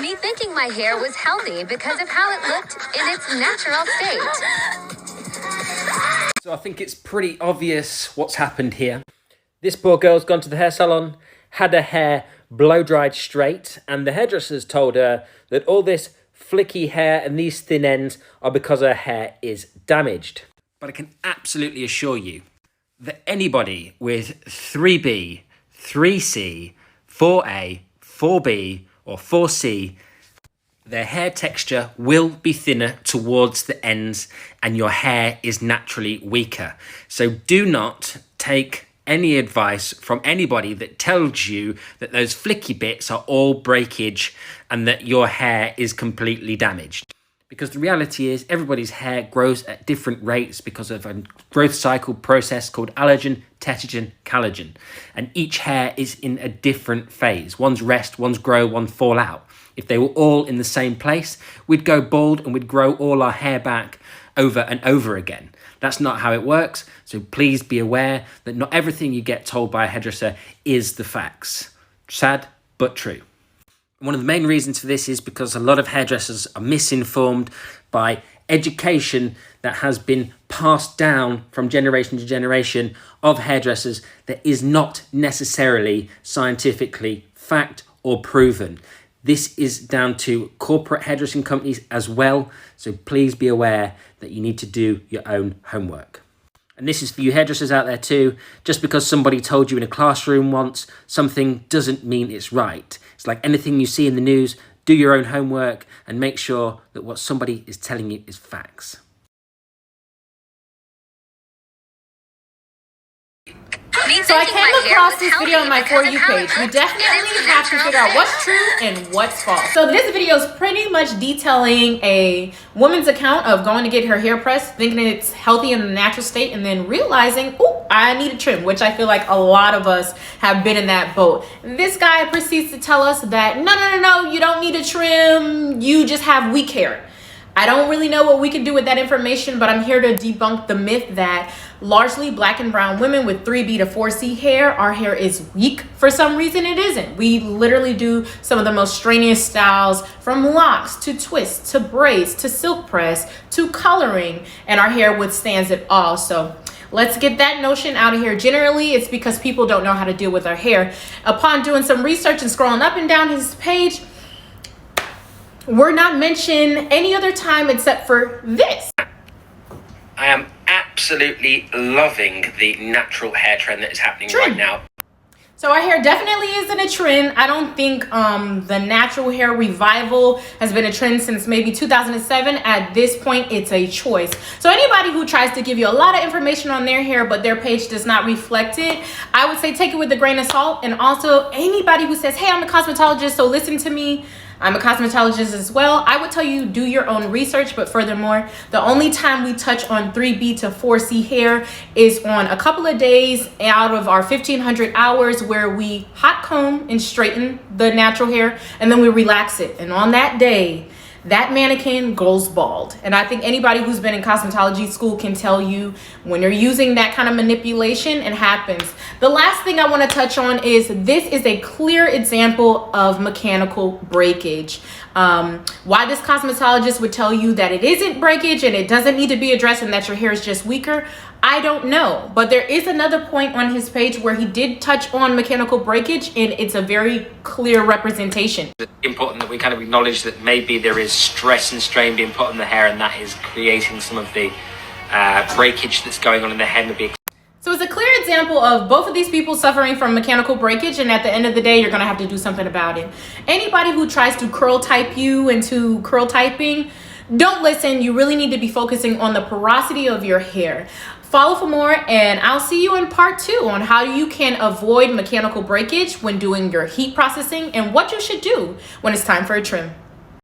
me thinking my hair was healthy because of how it looked in its natural state. So I think it's pretty obvious what's happened here. This poor girl's gone to the hair salon, had her hair blow-dried straight, and the hairdresser's told her that all this flicky hair and these thin ends are because her hair is damaged. But I can absolutely assure you that anybody with 3B, 3C, 4A, 4B, or 4C, their hair texture will be thinner towards the ends and your hair is naturally weaker. So do not take any advice from anybody that tells you that those flicky bits are all breakage and that your hair is completely damaged. Because the reality is everybody's hair grows at different rates because of a growth cycle process called allergen, tetragen, collagen. And each hair is in a different phase. One's rest, one's grow, one fall out. If they were all in the same place, we'd go bald and we'd grow all our hair back over and over again. That's not how it works. So please be aware that not everything you get told by a hairdresser is the facts. Sad, but true. One of the main reasons for this is because a lot of hairdressers are misinformed by education that has been passed down from generation to generation of hairdressers that is not necessarily scientifically fact or proven. This is down to corporate hairdressing companies as well, so please be aware that you need to do your own homework. And this is for you hairdressers out there too. Just because somebody told you in a classroom once something doesn't mean it's right. It's like anything you see in the news, do your own homework and make sure that what somebody is telling you is facts. So I came across this video on my For You page. We definitely have to figure out what's true and what's false. So this video is pretty much detailing a woman's account of going to get her hair pressed, thinking it's healthy in the natural state, and then realizing, oh, I need a trim, which I feel like a lot of us have been in that boat. This guy proceeds to tell us that, no, you don't need a trim. You just have weak hair. I don't really know what we can do with that information, but I'm here to debunk the myth that largely black and brown women with 3B to 4C hair, our hair is weak. For some reason, it isn't. We literally do some of the most strenuous styles, from locks to twists to braids to silk press to coloring, and our hair withstands it all. So let's get that notion out of here. Generally, it's because people don't know how to deal with our hair. Upon doing some research and scrolling up and down his page, we're not mentioned any other time except for this. I am absolutely loving the natural hair trend that is happening right now. So our hair definitely isn't a trend. I don't think the natural hair revival has been a trend since maybe 2007. At this point, it's a choice. So anybody who tries to give you a lot of information on their hair, but their page does not reflect it, I would say take it with a grain of salt. And also anybody who says, hey, I'm a cosmetologist, so listen to me, I'm a cosmetologist as well, I would tell you do your own research. But furthermore, the only time we touch on 3B to 4C hair is on a couple of days out of our 1500 hours where we hot comb and straighten the natural hair, and then we relax it. And on that day, that mannequin goes bald. And I think anybody who's been in cosmetology school can tell you when you're using that kind of manipulation, it happens. The last thing I want to touch on is this is a clear example of mechanical breakage. Why this cosmetologist would tell you that it isn't breakage and it doesn't need to be addressed and that your hair is just weaker, I don't know. But there is another point on his page where he did touch on mechanical breakage, and it's a very clear representation. It's important that we kind of acknowledge that maybe there is stress and strain being put on the hair, and that is creating some of the breakage that's going on in the hair. So it's a clear example of both of these people suffering from mechanical breakage, and at the end of the day, you're gonna have to do something about it. Anybody who tries to curl type you into curl typing, don't listen. You really need to be focusing on the porosity of your hair. Follow for more, and I'll see you in part 2 on how you can avoid mechanical breakage when doing your heat processing and what you should do when it's time for a trim.